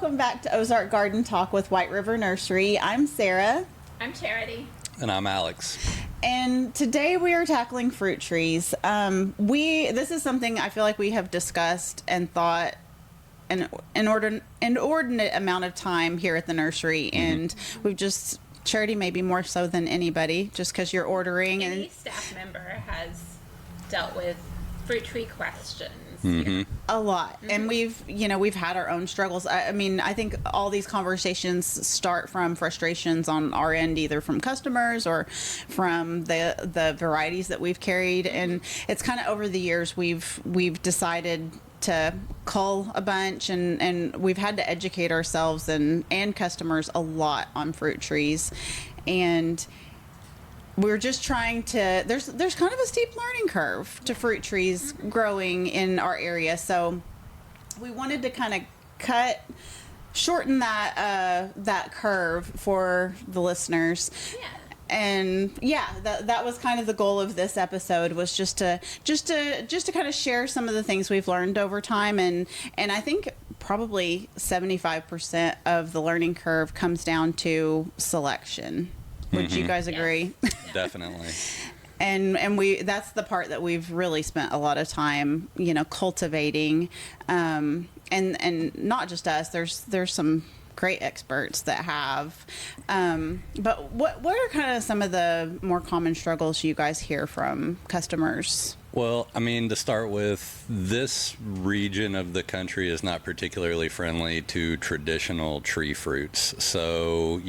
Welcome back to Ozark Garden Talk with White River Nursery. I'm Sarah. I'm Charity. And I'm Alex. And today we are tackling fruit trees. This is something I feel like we have discussed and thought an inordinate amount of time here at the nursery, and we've just, Charity maybe more so than anybody, just because you're ordering. Any staff member has dealt with fruit tree questions. A lot. And we've had our own struggles. I mean, I think all these conversations start from frustrations on our end, either from customers or from the varieties that we've carried. And it's kind of over the years we've decided to cull a bunch, and we've had to educate ourselves and customers a lot on fruit trees. And we're just trying to, there's kind of a steep learning curve to fruit trees growing in our area. So we wanted to kind of shorten that curve for the listeners. Yeah. And that was kind of the goal of this episode, was just to kind of share some of the things we've learned over time. And I think probably 75% of the learning curve comes down to selection. Would you guys agree? Yes. Definitely. And that's the part that we've really spent a lot of time, cultivating. And not just us, there's some great experts that have. But what are kind of some of the more common struggles you guys hear from customers? Well, I mean, to start with, this region of the country is not particularly friendly to traditional tree fruits. So,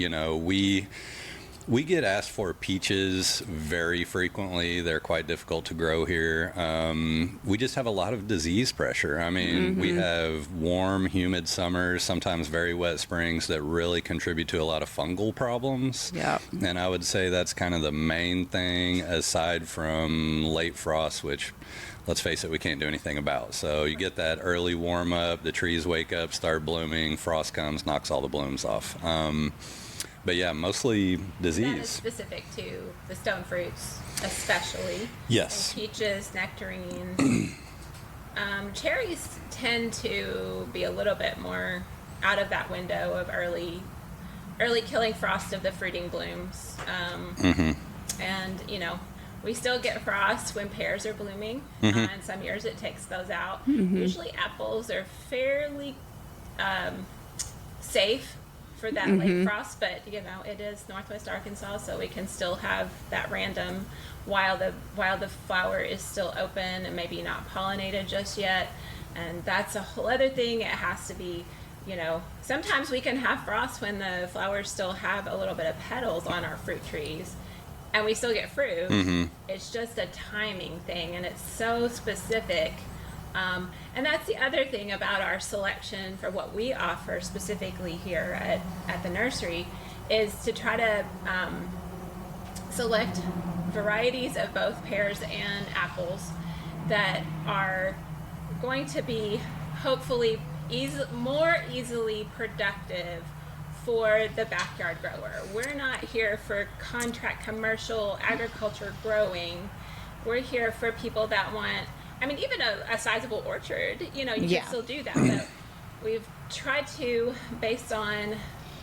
we get asked for peaches very frequently. They're quite difficult to grow here. We just have a lot of disease pressure. I mean, we have warm, humid summers, sometimes very wet springs that really contribute to a lot of fungal problems. Yeah. And I would say that's kind of the main thing, aside from late frost, which, let's face it, we can't do anything about. So you get that early warm up, the trees wake up, start blooming, frost comes, knocks all the blooms off. But yeah, mostly disease. That is specific to the stone fruits, especially. Yes. And peaches, nectarines. Cherries tend to be a little bit more out of that window of early killing frost of the fruiting blooms. And, we still get frost when pears are blooming. And some years it takes those out. Usually apples are fairly safe for that late frost, but it is Northwest Arkansas, so we can still have that random while the flower is still open and maybe not pollinated just yet. And that's a whole other thing. It has to be, sometimes we can have frost when the flowers still have a little bit of petals on our fruit trees and we still get fruit. It's just a timing thing, and it's so specific. And that's the other thing about our selection for what we offer specifically here at the nursery, is to try to select varieties of both pears and apples that are going to be hopefully more easily productive for the backyard grower. We're not here for contract commercial agriculture growing. We're here for people that want, even a sizable orchard, you can still do that. But we've tried to, based on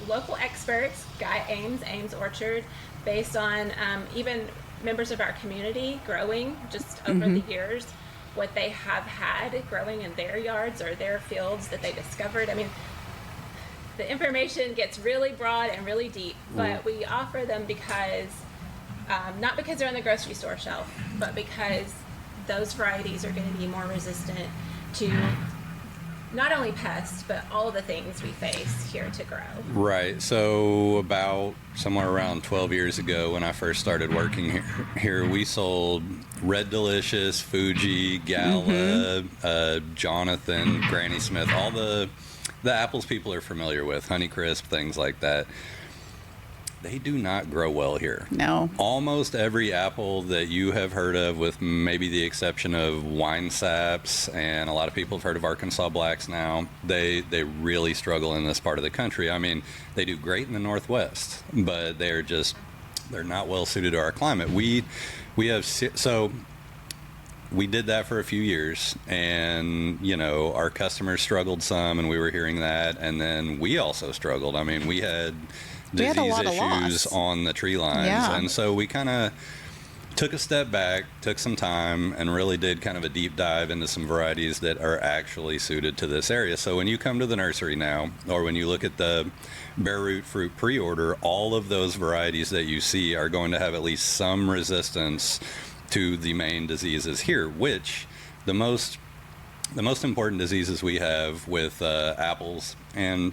local experts, Guy Ames Orchard, based on even members of our community growing just over the years, what they have had growing in their yards or their fields that they discovered. The information gets really broad and really deep, but we offer them because, not because they're on the grocery store shelf, but because those varieties are going to be more resistant to not only pests, but all the things we face here to grow. Right. So about somewhere around 12 years ago, when I first started working here, we sold Red Delicious, Fuji, Gala, Jonathan, Granny Smith, all the apples people are familiar with, Honeycrisp, things like that. They do not grow well here. No. Almost every apple that you have heard of, with maybe the exception of wine saps, and a lot of people have heard of Arkansas Blacks now, they really struggle in this part of the country. They do great in the Northwest, but they're not well suited to our climate. We have, so we did that for a few years, and our customers struggled some, and we were hearing that, and then we also struggled. I mean, we had disease a lot of issues loss on the tree lines, and so we kind of took a step back, took some time, and really did kind of a deep dive into some varieties that are actually suited to this area. So when you come to the nursery now, or when you look at the bare root fruit pre-order, all of those varieties that you see are going to have at least some resistance to the main diseases here, which the most important diseases we have with apples, and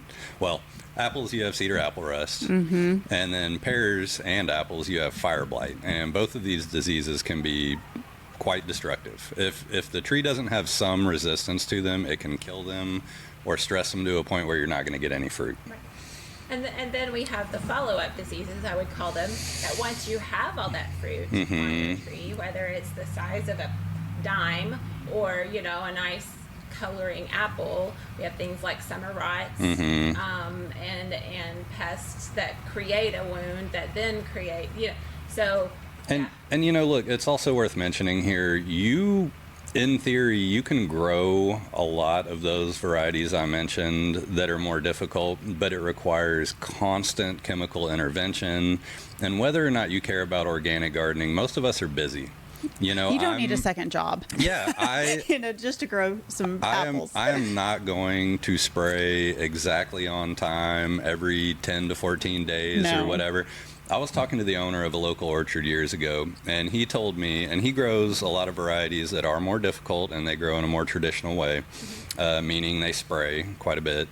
apples, you have cedar apple rust, and then pears and apples, you have fire blight, and both of these diseases can be quite destructive. If the tree doesn't have some resistance to them, it can kill them or stress them to a point where you're not going to get any fruit. Right. And then we have the follow-up diseases, I would call them, that once you have all that fruit on the tree, whether it's the size of a dime or, a nice coloring apple, we have things like summer rots, and pests that create a wound that then create, so. And look, it's also worth mentioning here, in theory, you can grow a lot of those varieties I mentioned that are more difficult, but it requires constant chemical intervention. And whether or not you care about organic gardening, most of us are busy. You don't need a second job. Yeah, just to grow some apples. I am not going to spray exactly on time every 10 to 14 days or whatever. I was talking to the owner of a local orchard years ago, and he told me, and he grows a lot of varieties that are more difficult, and they grow in a more traditional way, meaning they spray quite a bit.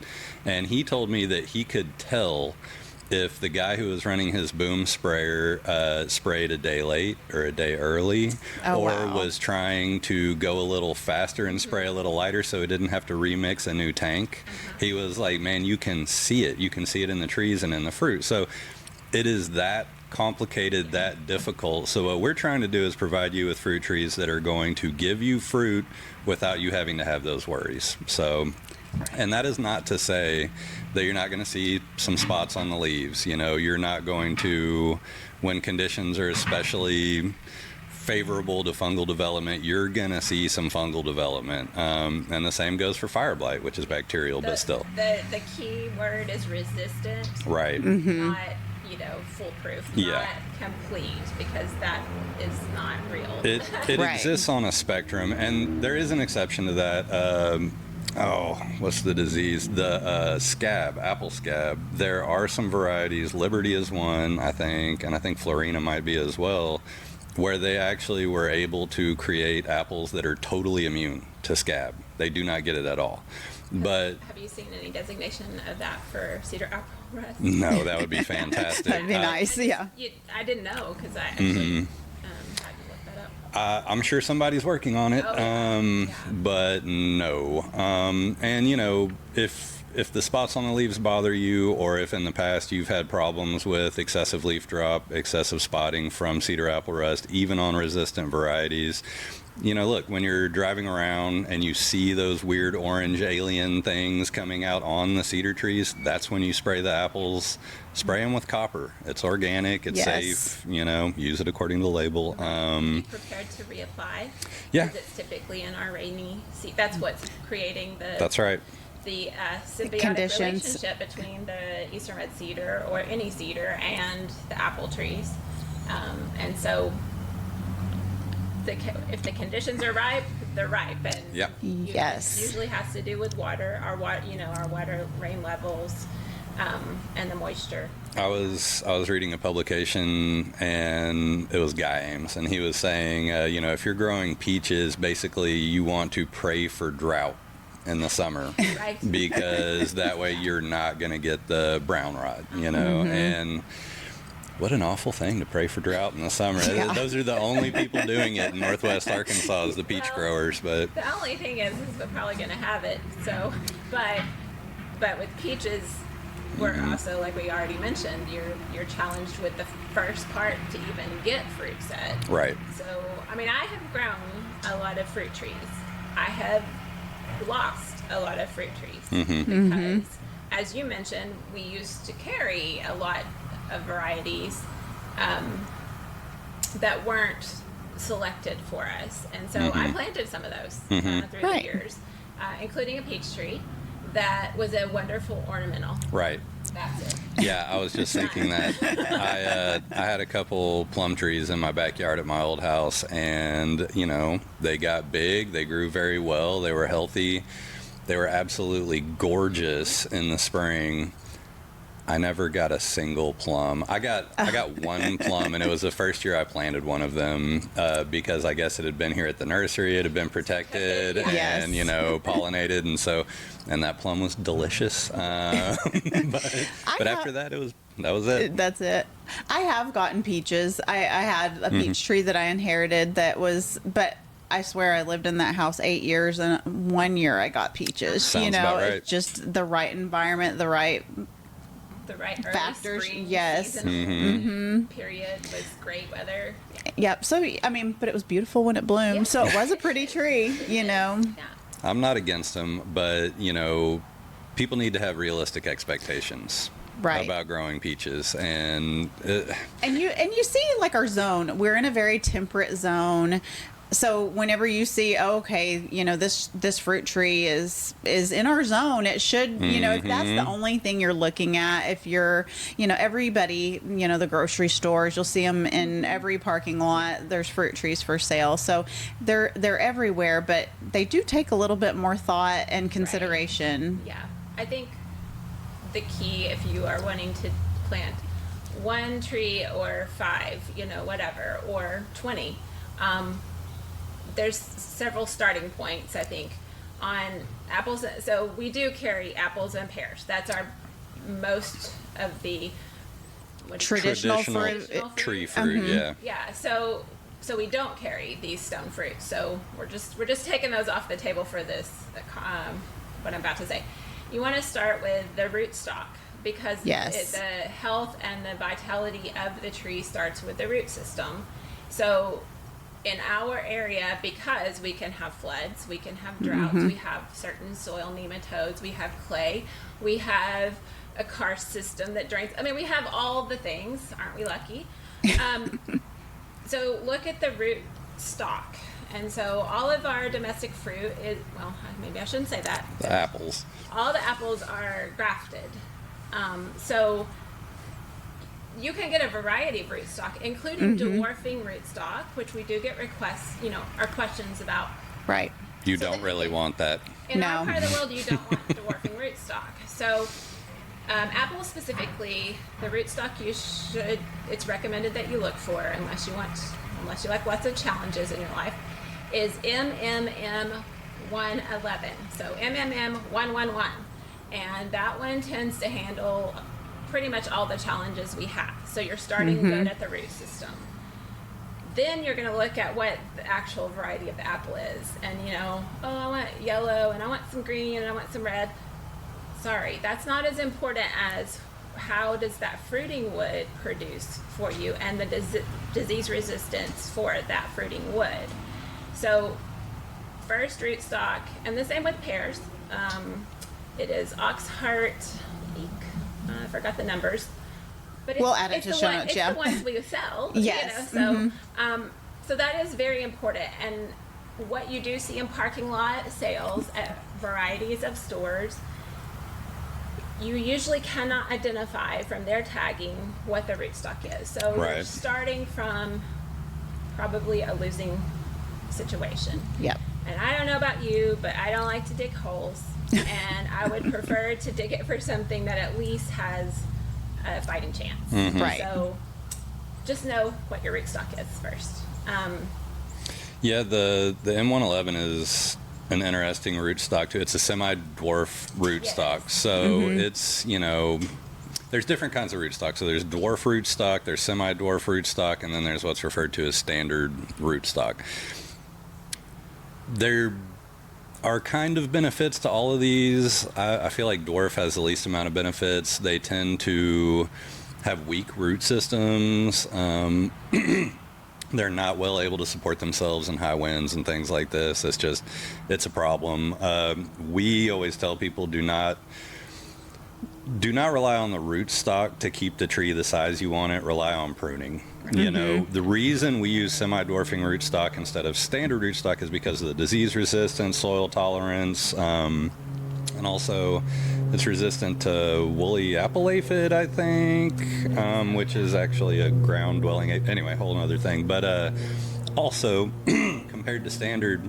And he told me that he could tell if the guy who was running his boom sprayer sprayed a day late or a day early, was trying to go a little faster and spray a little lighter so he didn't have to remix a new tank. He was like, man, you can see it. You can see it in the trees and in the fruit. So it is that complicated, that difficult. So what we're trying to do is provide you with fruit trees that are going to give you fruit without you having to have those worries. So, and that is not to say that you're not going to see some spots on the leaves. You're not going to, when conditions are especially favorable to fungal development, you're going to see some fungal development. And the same goes for fire blight, which is bacterial, but still. The key word is resistant. Right. Not foolproof, not complete, because that is not real. It exists on a spectrum, and there is an exception to that. What's the disease? The scab, apple scab. There are some varieties, Liberty is one, I think, and I think Florina might be as well, where they actually were able to create apples that are totally immune to scab. They do not get it at all. But have you seen any designation of that for cedar apple rust? No, that would be fantastic. That'd be nice. I didn't know, because I actually had to look that up. I'm sure somebody's working on it, but no. And if the spots on the leaves bother you, or if in the past you've had problems with excessive leaf drop, excessive spotting from cedar apple rust, even on resistant varieties, look, when you're driving around and you see those weird orange alien things coming out on the cedar trees, that's when you spray the apples. Spray them with copper. It's organic. It's safe. Use it according to the label. Be prepared to reapply. Yeah. Because it's typically in our rainy season. That's what's creating the. That's right. The symbiotic relationship between the eastern red cedar, or any cedar, and the apple trees, and so. If the conditions are ripe, they're ripe, and usually has to do with water, our water rain levels, and the moisture. I was reading a publication, and it was Guy Ames, and he was saying, if you're growing peaches, basically you want to pray for drought in the summer, right? Because that way you're not going to get the brown rot, and. What an awful thing to pray for drought in the summer. Yeah. Those are the only people doing it in Northwest Arkansas, is the peach growers. But the only thing is they're probably going to have it. So, but with peaches, we're also, like we already mentioned, you're challenged with the first part to even get fruit set. Right. So, I have grown a lot of fruit trees. I have lost a lot of fruit trees because, as you mentioned, we used to carry a lot of varieties that weren't selected for us. And so I planted some of those through the Right. years, including a peach tree that was a wonderful ornamental. Right. That's it. Yeah, I was just thinking that. I had a couple plum trees in my backyard at my old house, and, you know, they got big, they grew very well, they were healthy, they were absolutely gorgeous in the spring. I never got a single plum. I got one plum, and it was the first year I planted one of them because I guess it had been here at the nursery. It had been protected Yes. and, you know, pollinated, and that plum was delicious. But after that, that was it. That's it. I have gotten peaches. I had a peach tree that I inherited but I swear I lived in that house 8 years, and 1 year I got peaches. Sounds about right. It's just the right environment, the right Early factors. spring Yes. season period was great weather. Yep. So, I mean, but it was beautiful when it bloomed. Yeah. So it was a pretty tree, you know. Yeah. I'm not against them, but, you know, people need to have realistic expectations. Right. About growing peaches, and And you see, like, our zone, we're in a very temperate zone. So whenever you see, oh, okay, you know, this fruit tree is in our zone, it should, you know, if that's the only thing you're looking at, if you're, you know, everybody, you know, the grocery stores, you'll see them in every parking lot. There's fruit trees for sale, so they're everywhere, but they do take a little bit more thought and consideration. Yeah. I think the key, if you are wanting to plant one tree or 5, you know, whatever, or 20, there's several starting points, I think, on apples. So we do carry apples and pears. That's our most of the Traditional Traditional tree fruit. Yeah. Yeah. So we don't carry these stone fruits. So we're just taking those off the table for this. What I'm about to say. You want to start with the rootstock because Yes. the health and the vitality of the tree starts with the root system. So in our area, because we can have floods, we can have droughts, we have certain soil nematodes, we have clay, we have a karst system that drains. I mean, we have all the things. Aren't we lucky? So look at the root stock. And so all of our domestic fruit is, well, maybe I shouldn't say that. The apples. All the apples are grafted. So you can get a variety of rootstock, including dwarfing rootstock, which we do get requests, you know, or questions about. Right. You So don't really want that. In No. our part of the world, you don't want dwarfing rootstock. So apples specifically, the rootstock it's recommended that you look for, unless you like lots of challenges in your life, is MMM 111. So MMM 111. And that one tends to handle pretty much all the challenges we have. So you're starting good at the root system. Then you're going to look at what the actual variety of the apple is. And, you know, oh, I want yellow, and I want some green, and I want some red. Sorry, that's not as important as how does that fruiting wood produce for you and the disease resistance for that fruiting wood. So first rootstock, and the same with pears. It is Oxheart. I forgot the numbers, but We'll add it to show notes, yeah. It's the ones we sell. Yes. You know, so so that is very important. And what you do see in parking lot sales at varieties of stores, you usually cannot identify from their tagging what the rootstock is. So Right. you're starting from probably a losing situation. Yep. And I don't know about you, but I don't like to dig holes. And I would prefer to dig it for something that at least has a fighting chance. Right. So just know what your rootstock is first. Yeah, the M111 is an interesting rootstock too. It's a semi-dwarf rootstock. Yes. So it's, you know, there's different kinds of rootstock. So there's dwarf rootstock, there's semi-dwarf rootstock, and then there's what's referred to as standard rootstock. There are kind of benefits to all of these. I feel like dwarf has the least amount of benefits. They tend to have weak root systems. They're not well able to support themselves in high winds and things like this. It's a problem. We always tell people do not do not rely on the rootstock to keep the tree the size you want it. Rely on pruning. You know, the reason we use semi-dwarfing rootstock instead of standard rootstock is because of the disease resistance, soil tolerance, and also it's resistant to woolly apple aphid, I think, which is actually a ground-dwelling anyway, whole other thing. But also, compared to standard,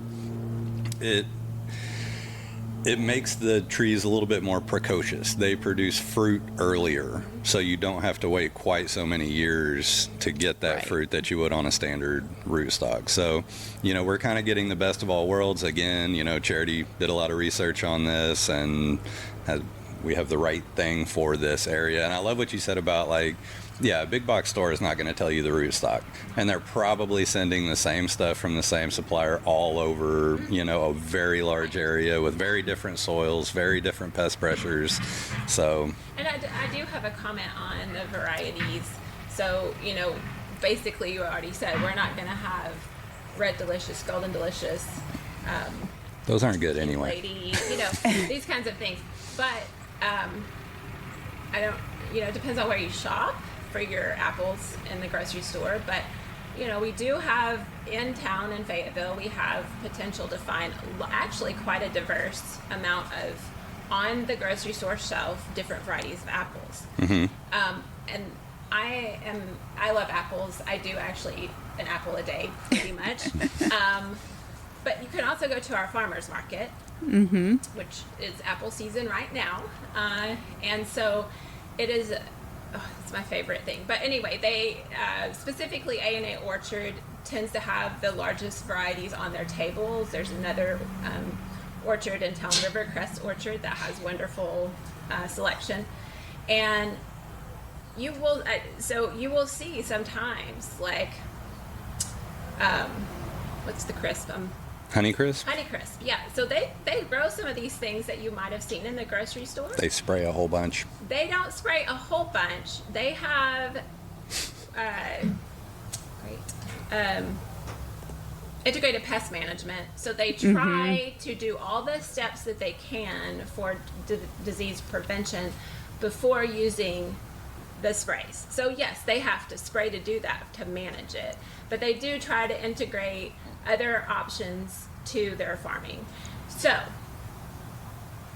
it makes the trees a little bit more precocious. They produce fruit earlier, so you don't have to wait quite so many years to get that fruit that you would on a standard rootstock. So, you know, we're kind of getting the best of all worlds. Again, you know, Charity did a lot of research on this, and we have the right thing for this area. And I love what you said about, like, yeah, a big box store is not going to tell you the rootstock, and they're probably sending the same stuff from the same supplier all over, you know, a very large area with very different soils, very different pest pressures. So, and I do have a comment on the varieties. So, you know, basically you already said we're not going to have red delicious, golden delicious. Those aren't good anyway. Lady, you know, these kinds of things. But I don't, you know, it depends on where you shop for your apples in the grocery store. But, you know, we do have in town in Fayetteville, we have potential to find actually quite a diverse amount of, on the grocery store shelf, different varieties of apples. And I love apples. I do actually eat an apple a day, pretty much. But you can also go to our farmer's market, which is apple season right now. And so it is, it's my favorite thing. But anyway, they, specifically A&A Orchard tends to have the largest varieties on their tables. There's another orchard in town, Rivercrest Orchard, that has wonderful selection. And you will, so you will see sometimes, like, what's the crisp? Honeycrisp? Honeycrisp, yeah. So they grow some of these things that you might have seen in the grocery store. They spray a whole bunch. They don't spray a whole bunch. They have integrated pest management. So they try to do all the steps that they can for disease prevention before using the sprays. So yes, they have to spray to do that, to manage it. But they do try to integrate other options to their farming. So,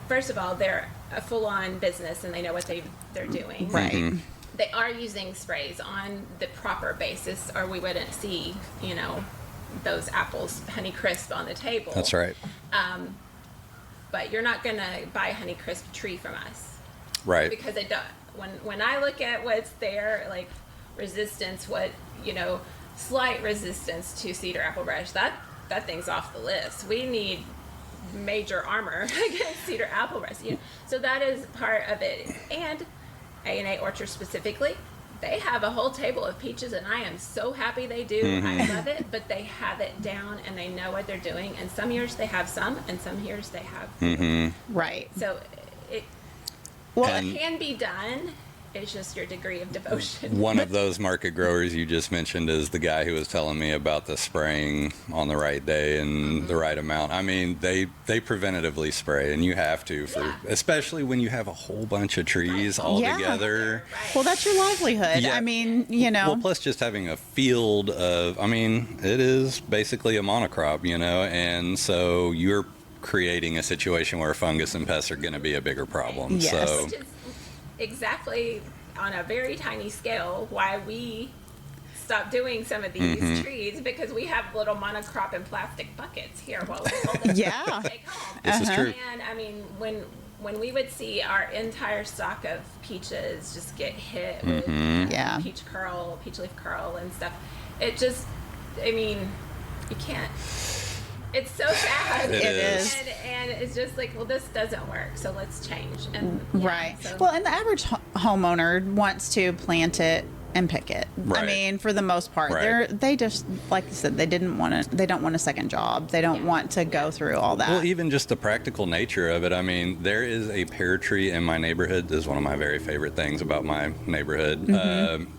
first of all, they're a full-on business and they know what they're doing. Right. They are using sprays on the proper basis, or we wouldn't see, you know, those apples Honeycrisp on the table. That's right. But you're not going to buy a Honeycrisp tree from us. Right. Because it does. When I look at what's there, like resistance, what, you know, slight resistance to cedar applebrush, that thing's off the list. We need major armor against cedar applebrush. You know? So that is part of it. And A&A Orchard specifically, they have a whole table of peaches, and I am so happy they do. I love it, but they have it down and they know what they're doing. And some years they have some, and some years they have Right. So it can be done. It's just your degree of devotion. One of those market growers you just mentioned is the guy who was telling me about the spraying on the right day and the right amount. I mean, they preventatively spray, and you have to, especially when you have a whole bunch of trees all together. Right. Well, that's your livelihood. Yeah. I mean, you know. Well, plus just having a field of, I mean, it is basically a monocrop, you know, and so you're creating a situation where fungus and pests are going to be a bigger problem. Yes. So. Which is exactly on a very tiny scale why we stopped doing some of these trees, because we have little monocrop and plastic buckets here while we hold them to take home. This is true. And I mean, when we would see our entire stock of peaches just get hit with peach leaf curl and stuff, it just, I mean, you can't. It's so sad. It is. And it's just like, well, this doesn't work, so let's change. And Right. So. Well, and the average homeowner wants to plant it and pick it. Right. I mean, for the most part, Right. they just, like you said, they don't want a second job. They don't want to go through all that. Well, even just the practical nature of it. I mean, there is a pear tree in my neighborhood. This is one of my very favorite things about my neighborhood.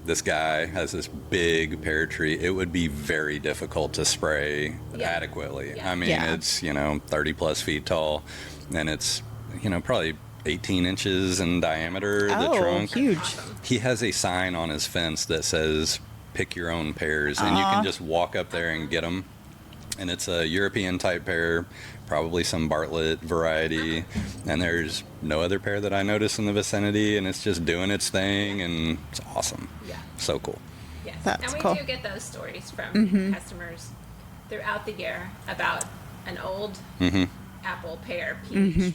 This guy has this big pear tree. It would be very difficult to spray adequately. Yeah. I mean, it's, 30 plus feet tall, and it's, probably 18 inches in diameter, the Oh, trunk. huge. He has a sign on his fence that says, pick your own pears, and you can just walk up there and get them. And it's a European type pear, probably some Bartlett variety, and there's no other pear that I notice in the vicinity, and it's just doing its thing, and it's awesome. Yeah. So cool. Yes. That's and we cool. do get those stories from customers throughout the year about an old apple, pear, peach,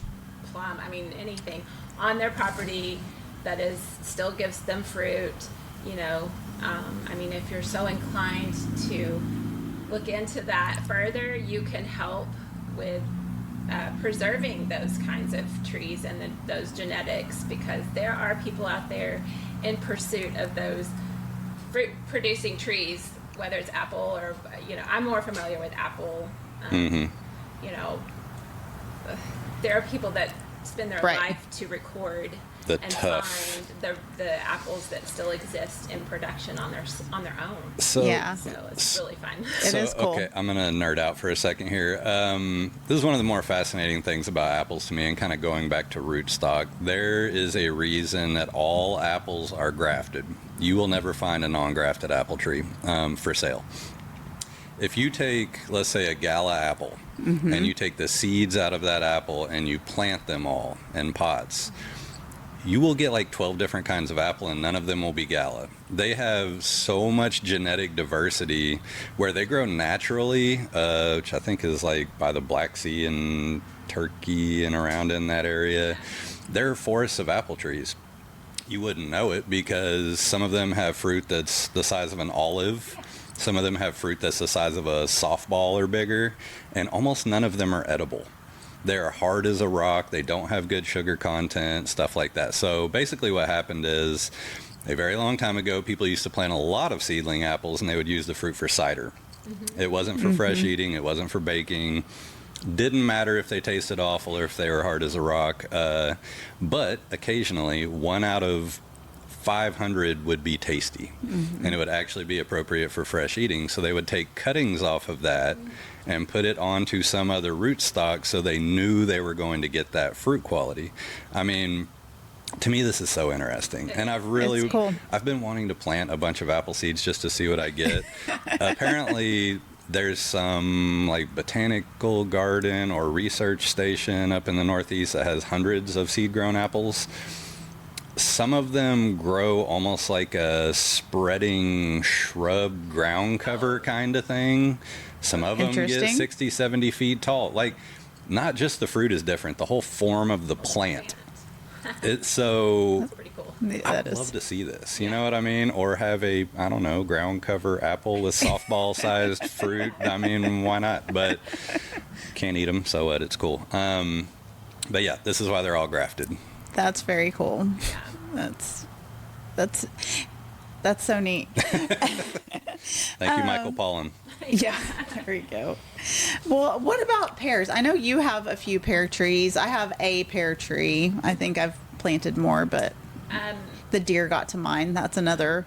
plum, I mean, anything on their property that is still gives them fruit, you know. I mean, if you're so inclined to look into that further, you can help with preserving those kinds of trees and those genetics, because there are people out there in pursuit of those fruit producing trees, whether it's apple or, you know, I'm more familiar with apple. You know, there are people that spend their Right. life to record The and tough. find the apples that still exist in production on their own. So, Yeah. So it's really fun. It is cool. Okay, I'm going to nerd out for a second here. This is one of the more fascinating things about apples to me, and kind of going back to rootstock. There is a reason that all apples are grafted. You will never find a non-grafted apple tree for sale. If you take, let's say, a gala apple, and you take the seeds out of that apple and you plant them all in pots, you will get like 12 different kinds of apple, and none of them will be gala. They have so much genetic diversity where they grow naturally, which I think is like by the Black Sea and Turkey and around in that area. There are forests of apple trees. You wouldn't know it because some of them have fruit that's the size of an olive. Some of them have fruit that's the size of a softball or bigger, and almost none of them are edible. They're hard as a rock. They don't have good sugar content, stuff like that. So basically what happened is a very long time ago, people used to plant a lot of seedling apples, and they would use the fruit for cider. It wasn't for fresh eating. It wasn't for baking. Didn't matter if they tasted awful or if they were hard as a rock. But occasionally, 1 out of 500 would be tasty, and it would actually be appropriate for fresh eating. So they would take cuttings off of that and put it onto some other rootstock, so they knew they were going to get that fruit quality. I mean, to me, this is so interesting, and It's cool. I've been wanting to plant a bunch of apple seeds just to see what I get. Apparently, there's some like botanical garden or research station up in the Northeast that has hundreds of seed-grown apples. Some of them grow almost like a spreading shrub ground cover kind of thing. Some of them get Interesting. 60, 70 feet tall. Like, not just the fruit is different, the whole form of the plant. It's so... That's pretty cool. That I'd is. love to see this, you know what I mean? Or have a, I don't know, ground cover apple with softball-sized fruit. I mean, why not? But can't eat them, so what? It's cool. But yeah, this is why they're all grafted. That's very cool. Yeah. That's so neat. Thank you, Michael Pollan. Yeah, there we go. Well, what about pears? I know you have a few pear trees. I have a pear tree. I think I've planted more, but the deer got to mine. That's another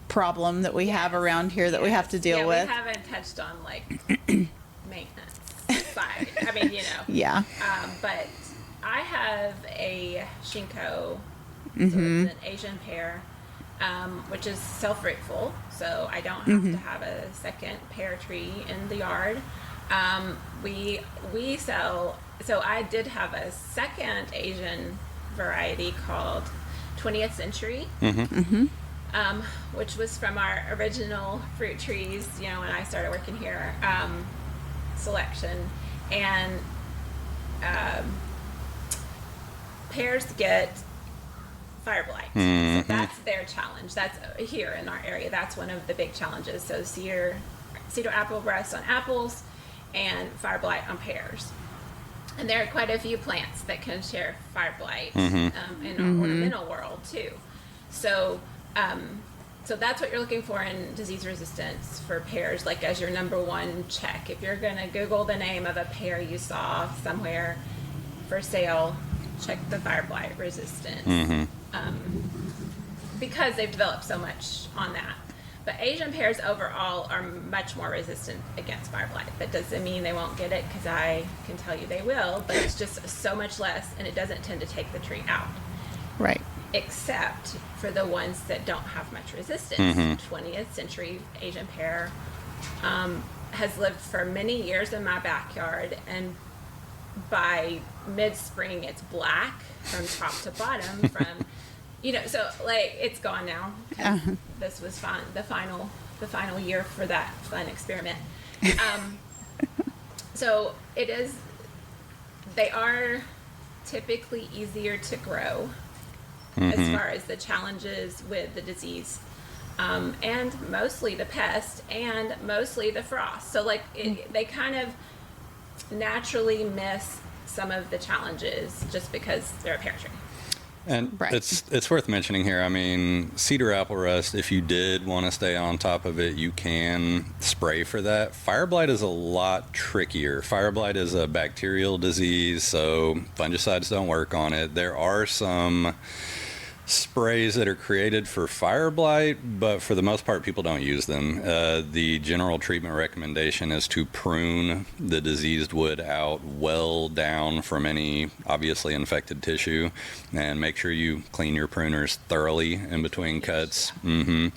problem that we have around here that we have to deal with. We haven't touched on like maintenance side. I mean, you know. Yeah. But I have a Shinko, so it's an Asian pear, which is self-fruitful, so I don't have to have a second pear tree in the yard. We sell, so I did have a second Asian variety called 20th Century, which was from our original fruit trees, you know, when I started working here, selection. And pears get fire blight. So that's their challenge. That's here in our area. That's one of the big challenges. So cedar apple rust on apples and fire blight on pears. And there are quite a few plants that can share fire blight in our ornamental world too. So so that's what you're looking for in disease resistance for pears, like as your number one check. If you're going to Google the name of a pear you saw somewhere for sale, check the fire blight resistance, because they've developed so much on that. But Asian pears overall are much more resistant against fire blight. That doesn't mean they won't get it, because I can tell you they will, but it's just so much less, and it doesn't tend to take the tree out. Right. Except for the ones that don't have much resistance. 20th century Asian pear has lived for many years in my backyard, and by mid-spring it's black from top to bottom from so like it's gone now. This was fun, the final year for that fun experiment. So they are typically easier to grow as far as the challenges with the disease, and mostly the pest and mostly the frost. So like they kind of naturally miss some of the challenges just because they're a pear tree. And it's worth mentioning here. I mean, cedar apple rust, if you did want to stay on top of it, you can spray for that. Fire blight is a lot trickier. Fire blight is a bacterial disease, so fungicides don't work on it. There are some sprays that are created for fire blight, but for the most part, people don't use them. The general treatment recommendation is to prune the diseased wood out well down from any obviously infected tissue, and make sure you clean your pruners thoroughly in between cuts. One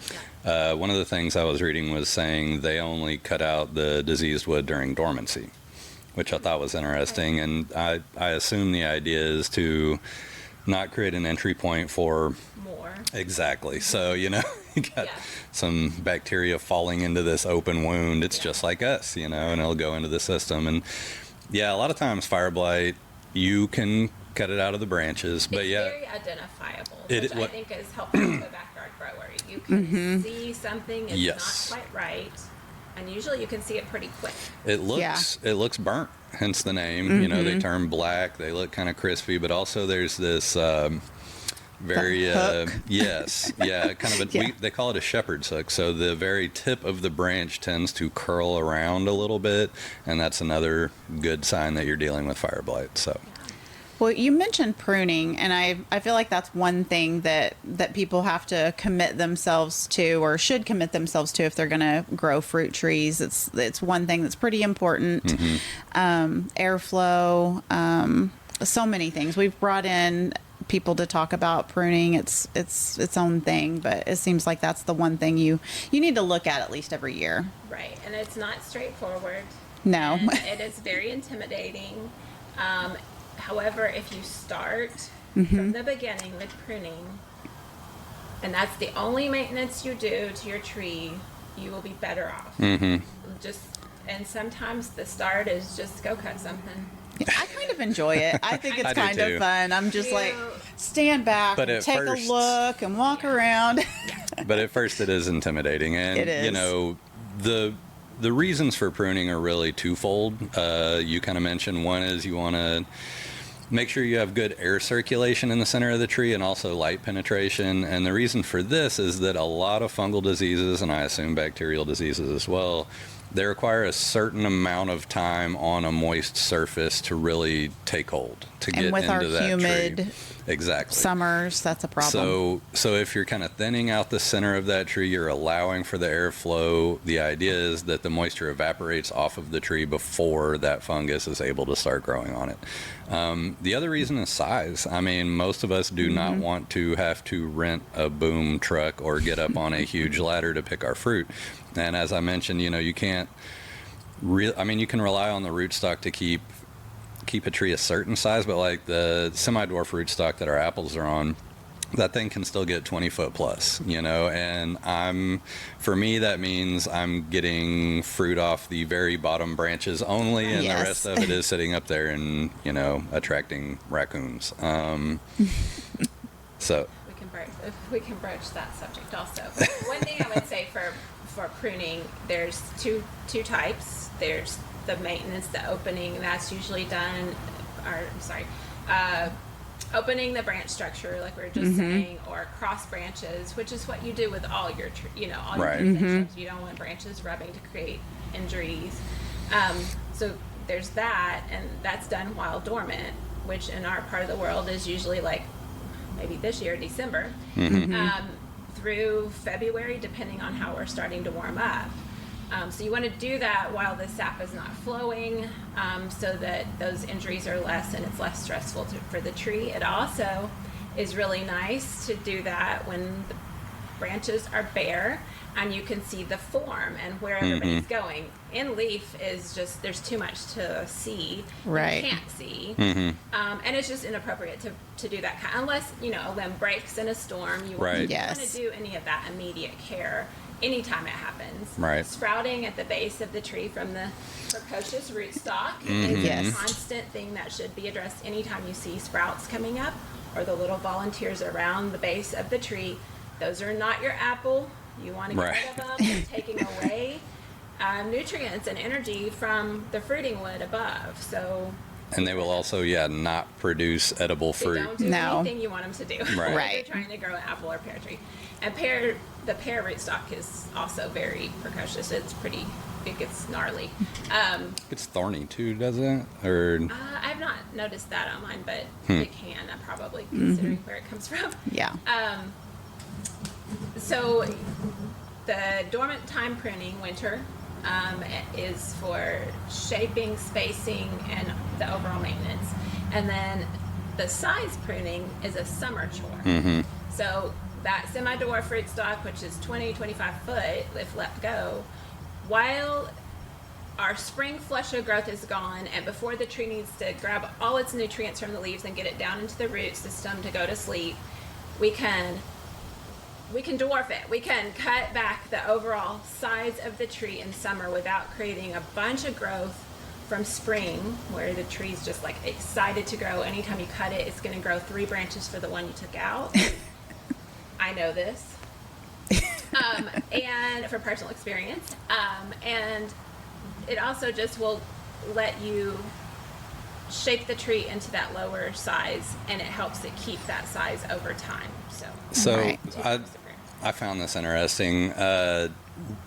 of the things I was reading was saying they only cut out the diseased wood during dormancy, which I thought was interesting. And I assume the idea is to not create an entry point for more. Exactly. So, you got some bacteria falling into this open wound. It's just like us, and it'll go into the system. And a lot of times fire blight, you can cut it out of the branches, but it's very identifiable, which I think is helpful to the backyard grower. You can see something is not quite right, and usually you can see it pretty quick. It looks burnt, hence the name. They turn black, they look kind of crispy, but also there's this very they call it a shepherd's hook. So the very tip of the branch tends to curl around a little bit, and that's another good sign that you're dealing with fire blight. So well, you mentioned pruning, and I feel like that's one thing that people have to commit themselves to, or should commit themselves to, if they're going to grow fruit trees. It's one thing that's pretty important. Airflow, so many things. We've brought in people to talk about pruning. It's its own thing, but it seems like that's the one thing you need to look at least every year. Right, and it's not straightforward. No. And it is very intimidating. However, if you start from the beginning with pruning, and that's the only maintenance you do to your tree, you will be better off. And sometimes the start is just go cut something. I kind of enjoy it. I think it's kind of fun. I'm just like, stand back, and take a look, and walk around. But at first it is intimidating. And, it is. The reasons for pruning are really twofold. You kind of mentioned one is you want to make sure you have good air circulation in the center of the tree, and also light penetration. And the reason for this is that a lot of fungal diseases, and I assume bacterial diseases as well, they require a certain amount of time on a moist surface to really take hold, to get into that tree. And with our humid summers, that's a problem. So if you're kind of thinning out the center of that tree, you're allowing for the airflow. The idea is that the moisture evaporates off of the tree before that fungus is able to start growing on it. The other reason is size. I mean, most of us do not want to have to rent a boom truck or get up on a huge ladder to pick our fruit. And as I mentioned, you can't you can rely on the rootstock to keep a tree a certain size, but like the semi-dwarf rootstock that our apples are on, that thing can still get 20 foot plus, and for me, that means I'm getting fruit off the very bottom branches only, and the rest of it is sitting up there and, attracting raccoons. So we can broach that subject also. One thing I would say for pruning, there's two types. There's the maintenance, the opening, that's usually done, opening the branch structure, like we were just saying, or cross branches, which is what you do with all your, all your shrubs. You don't want branches rubbing to create injuries. So there's that, and that's done while dormant, which in our part of the world is usually like maybe this year, December, through February, depending on how we're starting to warm up. So you want to do that while the sap is not flowing, so that those injuries are less and it's less stressful for the tree. It also is really nice to do that when the branches are bare and you can see the form and where everybody's going. In leaf is just, there's too much to see. Right. You can't see. And it's just inappropriate to do that unless, you know, a limb breaks in a storm. You want to do any of that immediate care anytime it happens. Right. Sprouting at the base of the tree from the precocious rootstock is a constant thing that should be addressed anytime you see sprouts coming up or the little volunteers around the base of the tree. Those are not your apple. You want to get rid of them. They're taking away nutrients and energy from the fruiting wood above. So. And they will also, not produce edible fruit. They don't do anything you want them to do. Right. They're trying to grow an apple or pear tree. And the pear rootstock is also very precocious. It's pretty, it gets gnarly. It's thorny too, doesn't it? Or I've not noticed that on mine, but it can, probably, considering where it comes from. Yeah. So the dormant time pruning, winter, is for shaping, spacing, and the overall maintenance. And then the size pruning is a summer chore. So that semi-dwarf rootstock, which is 20-25 foot, if let go, while our spring flush of growth is gone and before the tree needs to grab all its nutrients from the leaves and get it down into the root system to go to sleep, we can dwarf it. We can cut back the overall size of the tree in summer without creating a bunch of growth from spring, where the tree's just like excited to grow. Anytime you cut it, it's going to grow 3 branches for the one you took out. I know this. And from personal experience. And it also just will let you shape the tree into that lower size, and it helps it keep that size over time. So I found this interesting.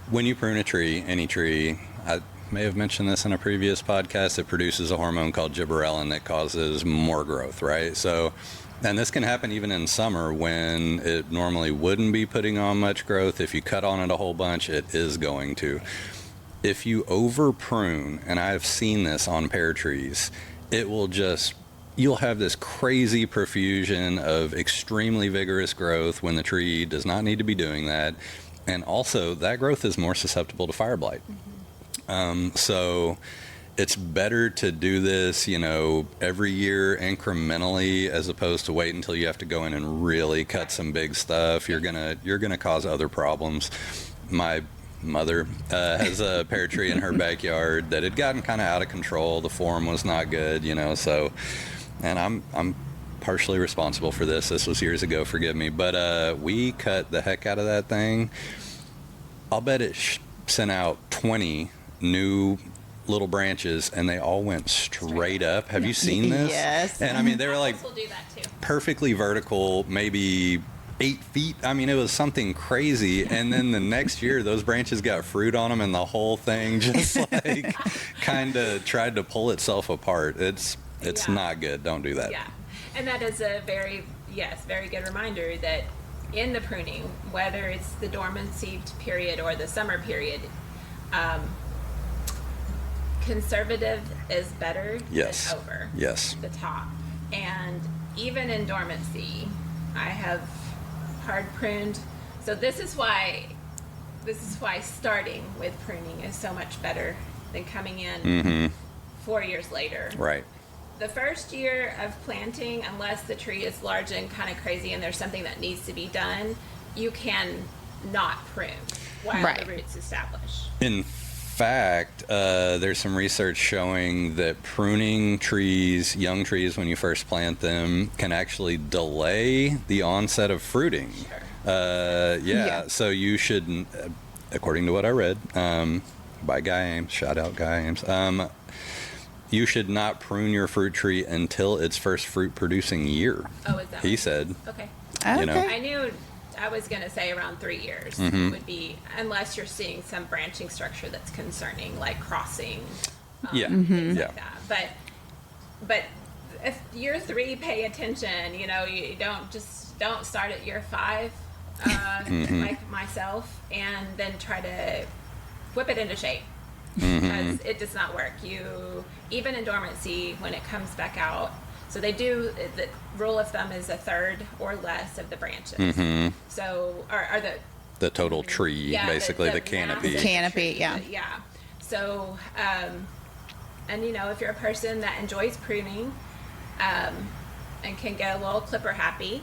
When you prune a tree, any tree, I may have mentioned this in a previous podcast, it produces a hormone called gibberellin that causes more growth, right? So, and this can happen even in summer when it normally wouldn't be putting on much growth. If you cut on it a whole bunch, it is going to. If you over prune, and I've seen this on pear trees, it will just, you'll have this crazy profusion of extremely vigorous growth when the tree does not need to be doing that. And also, that growth is more susceptible to fire blight. So it's better to do this, every year incrementally, as opposed to wait until you have to go in and really cut some big stuff. You're gonna cause other problems. My mother has a pear tree in her backyard that had gotten kind of out of control. The form was not good, so, and I'm partially responsible for this. This was years ago, forgive me, but we cut the heck out of that thing. I'll bet it sent out 20 new little branches, and they all went straight up. Have you seen this? Yes. And I mean, they were like we'll do that too. Perfectly vertical, maybe 8 feet. I mean, it was something crazy. And then the next year, those branches got fruit on them, and the whole thing just like kind of tried to pull itself apart. It's not good. Don't do that. Yeah, and that is a very good reminder that in the pruning, whether it's the dormancy period or the summer period, conservative is better than over the top. And even in dormancy, I have hard pruned. So this is why starting with pruning is so much better than coming in 4 years later. Right. The first year of planting, unless the tree is large and kind of crazy and there's something that needs to be done, you can not prune while the roots establish. In fact, there's some research showing that pruning trees, young trees, when you first plant them, can actually delay the onset of fruiting. Sure. So you should, according to what I read by Guy Ames, shout out Guy Ames, you should not prune your fruit tree until its first fruit producing year. Oh, is that he said. Okay. Okay. I knew I was going to say around 3 years would be, unless you're seeing some branching structure that's concerning, like crossing, things like that. But if year 3, pay attention. You don't start at year 5 like myself, and then try to whip it into shape. Because it does not work. Even in dormancy, when it comes back out, so the rule of thumb is a third or less of the branches. So, or the total tree, basically the canopy. Canopy, yeah. Yeah. So, and if you're a person that enjoys pruning, and can get a little clipper happy,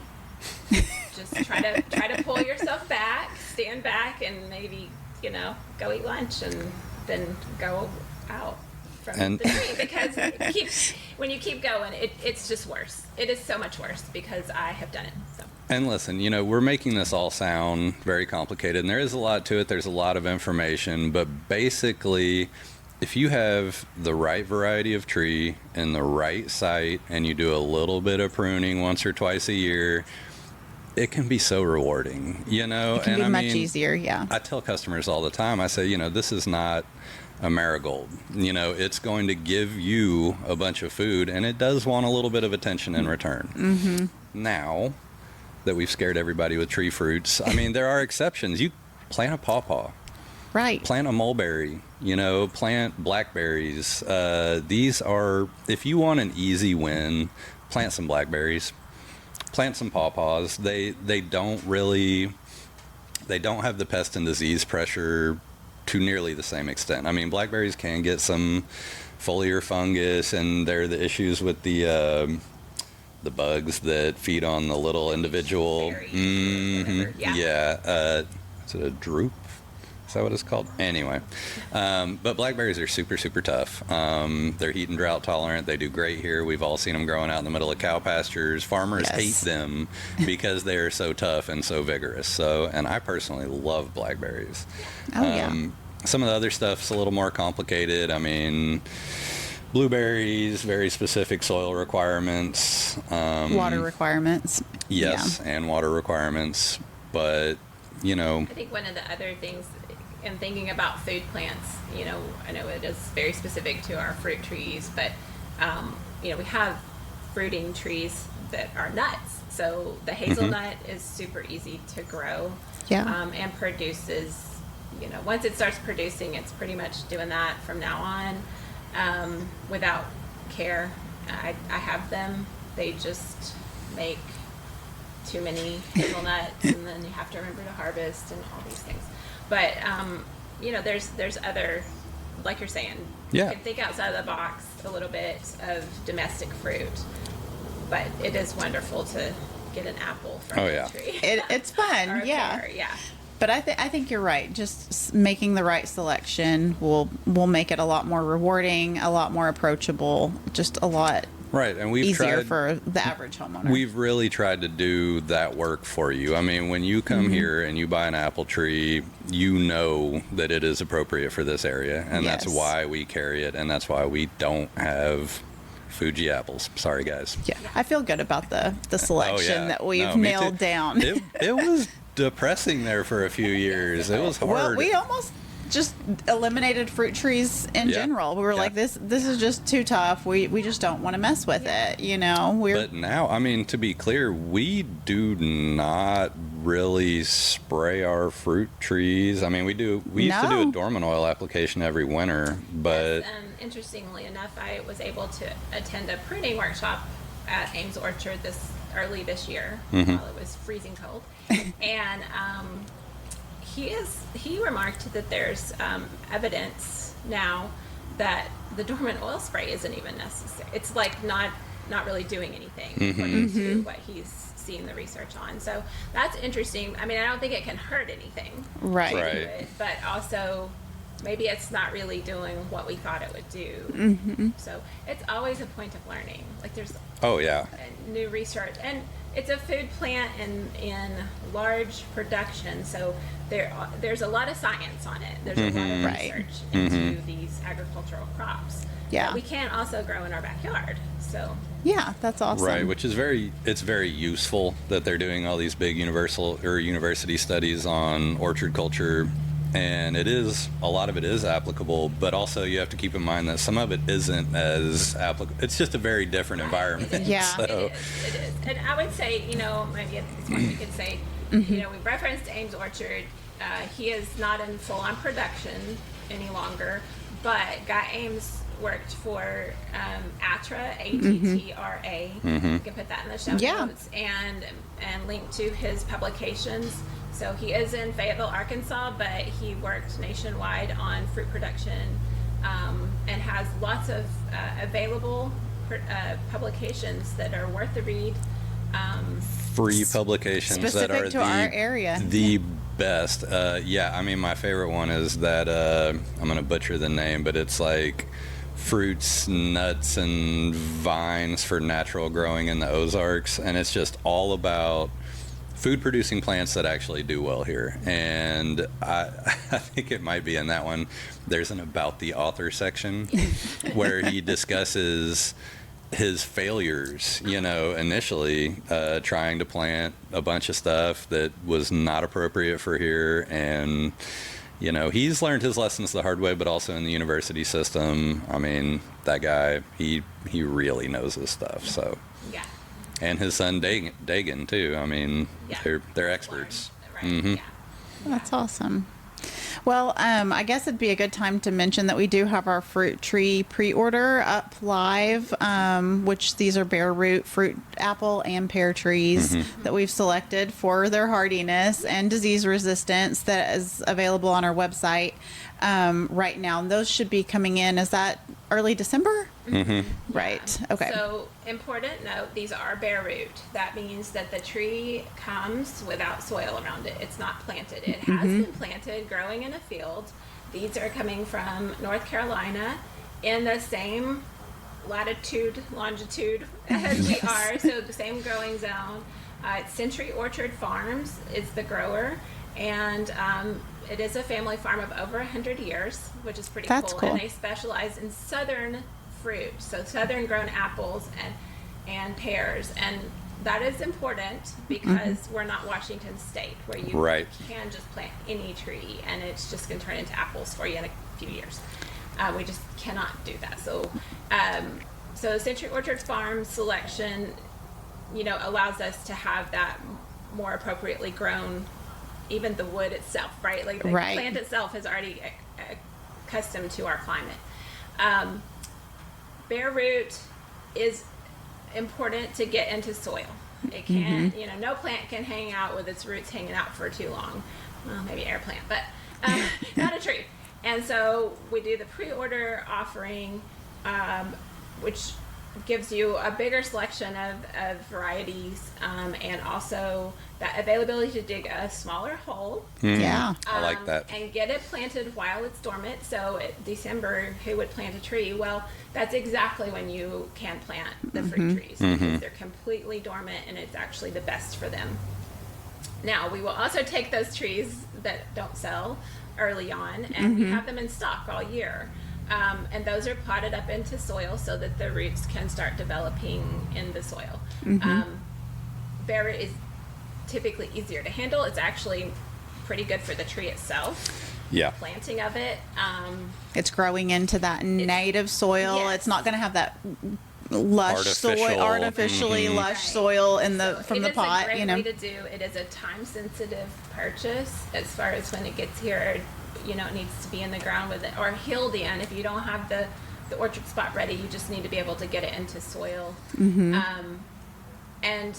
just try to pull yourself back, stand back, and maybe go eat lunch and then go out from the tree, because when you keep going, it's just worse. It is so much worse because I have done it. So. And listen, we're making this all sound very complicated, and there is a lot to it. There's a lot of information, but basically, if you have the right variety of tree in the right site and you do a little bit of pruning once or twice a year, it can be so rewarding, It can be much easier, yeah. I tell customers all the time, I say, this is not a marigold. It's going to give you a bunch of food, and it does want a little bit of attention in return. Now that we've scared everybody with tree fruits, there are exceptions. You plant a pawpaw. Right. Plant a mulberry, plant blackberries. These are, if you want an easy win, plant some blackberries. Plant some pawpaws. They don't have the pest and disease pressure to nearly the same extent. Blackberries can get some foliar fungus, and there are the issues with the bugs that feed on the little individual. Yeah. Is it a droop? Is that what it's called? Anyway, but blackberries are super, super tough. They're heat and drought tolerant. They do great here. We've all seen them growing out in the middle of cow pastures. Farmers hate them because they are so tough and so vigorous. So, and I personally love blackberries. Some of the other stuff's a little more complicated. Blueberries, very specific soil requirements. Water requirements. Yes, and water requirements. But, I think one of the other things in thinking about food plants, I know it is very specific to our fruit trees, but, we have fruiting trees that are nuts. So the hazelnut is super easy to grow. And produces, once it starts producing, it's pretty much doing that from now on, without care. I have them. They just make too many hazelnuts, and then you have to remember to harvest and all these things. But there's other, like you're saying, you can think outside of the box a little bit of domestic fruit. But it is wonderful to get an apple from a tree. It's fun, or a pear, But I think you're right. Just making the right selection will make it a lot more rewarding, a lot more approachable, just a lot and we've easier tried, for the average homeowner. We've really tried to do that work for you. When you come here and you buy an apple tree, you know that it is appropriate for this area, and that's why we carry it, and that's why we don't have Fuji apples. Sorry, guys. Yeah, I feel good about the selection that we've nailed down. It was depressing there for a few years. It was hard. Well, we almost just eliminated fruit trees in general. We were like, this is just too tough. We just don't want to mess with it, But now, to be clear, we do not really spray our fruit trees. We used to do a dormant oil application every winter, but interestingly enough, I was able to attend a pruning workshop at Ames Orchard early this year while it was freezing cold, and he remarked that there's evidence now that the dormant oil spray isn't even necessary. It's like not really doing anything according to what he's seen the research on. So that's interesting. I don't think it can hurt anything, right? But also maybe it's not really doing what we thought it would do. So it's always a point of learning. Like there's new research, and it's a food plant in large production, so there's a lot of science on it. There's a lot of research into these agricultural crops that we can also grow in our backyard. So that's awesome. Right, which is very useful that they're doing all these big university studies on orchard culture. And a lot of it is applicable, but also you have to keep in mind that some of it isn't as applicable. It's just a very different environment. It is. And I would say, maybe at this point we could say You know, we referenced Ames Orchard. He is not in full-on production any longer, but Guy Ames worked for ATTRA, ATTRA. You can put that in the show notes, and link to his publications. So he is in Fayetteville, Arkansas, but he worked nationwide on fruit production, and has lots of available publications that are worth the read. Free publications specific that are to our area. the best. I mean, my favorite one is that I'm gonna butcher the name, but it's like fruits, nuts, and vines for natural growing in the Ozarks, and it's just all about food producing plants that actually do well here. And I think it might be in that one, there's an about the author section where he discusses his failures, you know, initially trying to plant a bunch of stuff that was not appropriate for here. And you know, he's learned his lessons the hard way, but also in the university system. I mean, that guy, he really knows his stuff. So Yeah. and his son Dagan too. I mean, they're experts. Right. That's awesome. Well, I guess it'd be a good time to mention that we do have our fruit tree pre-order up live, which these are bare root fruit, apple, and pear trees that we've selected for their hardiness and disease resistance that is available on our website right now. And those should be coming in. Is that early December? Right. Okay. So, important note, these are bare root. That means that the tree comes without soil around it. It's not planted. It has been planted, growing in a field. These are coming from North Carolina in the same latitude, longitude as we are, so the same growing zone. It's Century Orchard Farms is the grower, and it is a family farm of over 100 years, which is pretty cool. And they specialize in southern fruit, so southern grown apples and pears, and that is important because we're not Washington State where you can just plant any tree and it's just going to turn into apples for you in a few years. We just cannot do that. So so Century Orchard Farm selection, you know, allows us to have that more appropriately grown, even the wood itself, right? Like the plant itself is already accustomed to our climate. Bare root is important to get into soil. It can't, you know, no plant can hang out with its roots hanging out for too long. Well, maybe air plant, but not a tree. And so we do the pre-order offering, which gives you a bigger selection of varieties, and also that availability to dig a smaller hole. I like that. And get it planted while it's dormant. So December, who would plant a tree? Well, that's exactly when you can plant the fruit trees, because they're completely dormant and it's actually the best for them. Now, we will also take those trees that don't sell early on, and we have them in stock all year. And those are potted up into soil so that the roots can start developing in the soil. Bare is typically easier to handle. It's actually pretty good for the tree itself. Planting of it. It's growing into that native soil. Yes. It's not going to have that lush soil, artificially lush soil in the from the pot. It is a great way to do. It is a time-sensitive purchase as far as when it gets here. You know, it needs to be in the ground with it, or healed in. If you don't have the orchard spot ready, you just need to be able to get it into soil. And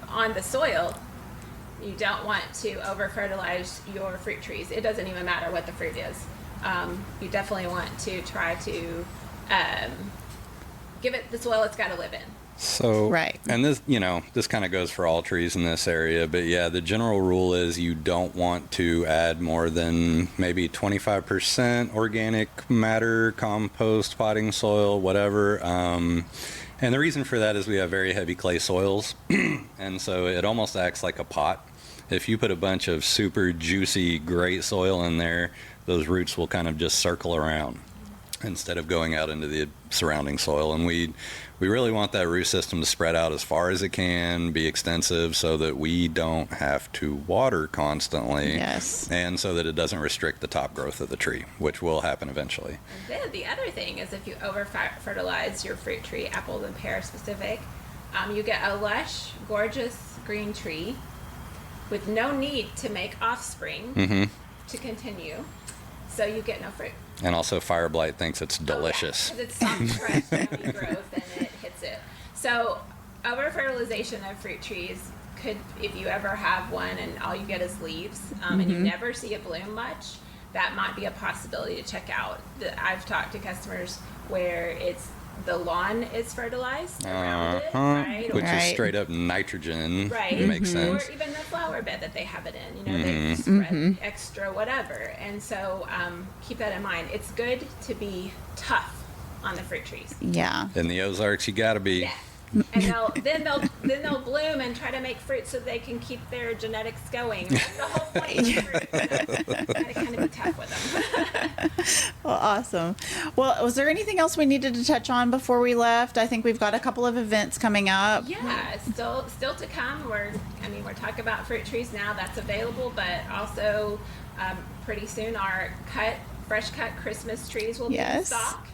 on the soil, you don't want to over fertilize your fruit trees. It doesn't even matter what the fruit is. You definitely want to try to give it the soil it's got to live in. So, and this, you know, this kind of goes for all trees in this area, but yeah, the general rule is you don't want to add more than maybe 25% organic matter, compost, potting soil, whatever. And the reason for that is we have very heavy clay soils, and so it almost acts like a pot. If you put a bunch of super juicy, great soil in there, those roots will kind of just circle around instead of going out into the surrounding soil. And we really want that root system to spread out as far as it can, be extensive, so that we don't have to water constantly. And so that it doesn't restrict the top growth of the tree, which will happen eventually. And then the other thing is, if you over fertilize your fruit tree, apples and pear specific, you get a lush, gorgeous green tree with no need to make offspring to continue. So you get no fruit. And also fire blight thinks it's delicious. Because it's soft, fresh, yummy growth, and it hits it. So over-fertilization of fruit trees could, if you ever have one and all you get is leaves, and you never see it bloom much, that might be a possibility to check out. I've talked to customers where it's the lawn is fertilized around it, right? Which is straight up nitrogen. Right. Makes sense. Or even the flower bed that they have it in. You know, they spread extra whatever. And so keep that in mind. It's good to be tough on the fruit trees. Yeah. In the Ozarks, you gotta be. Yeah. And they'll bloom and try to make fruit so they can keep their genetics going. That's the whole point of fruit. Gotta kind of be tough with them. Well, awesome. Well, was there anything else we needed to touch on before we left? I think we've got a couple of events coming up. Yeah, still to come. We're talking about fruit trees now. That's available, but also pretty soon our fresh cut Christmas trees will be in stock.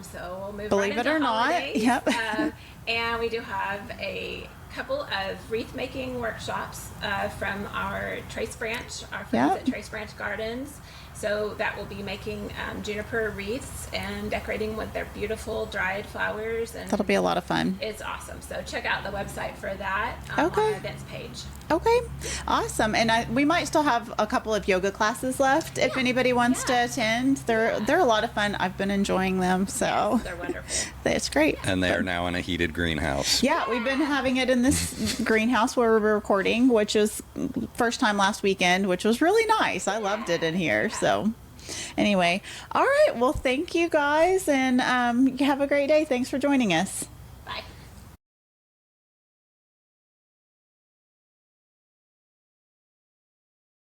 So we'll move Believe right it into or not. holidays. Yep. And we do have a couple of wreath making workshops from our Trace Branch, our friends at Trace Branch Gardens. So that will be making juniper wreaths and decorating with their beautiful dried flowers. And That'll be a lot of fun. it's awesome. So check out the website for that on our events page. Okay, awesome. And we might still have a couple of yoga classes left if anybody wants to attend. They're a lot of fun. I've been enjoying them, so Yes, they're wonderful. it's great. And they are now in a heated greenhouse. Yeah, we've been having it in this greenhouse where we're recording, which is first time last weekend, which was really nice. I loved it in here. So anyway, all right. Well, thank you guys, and you have a great day. Thanks for joining us.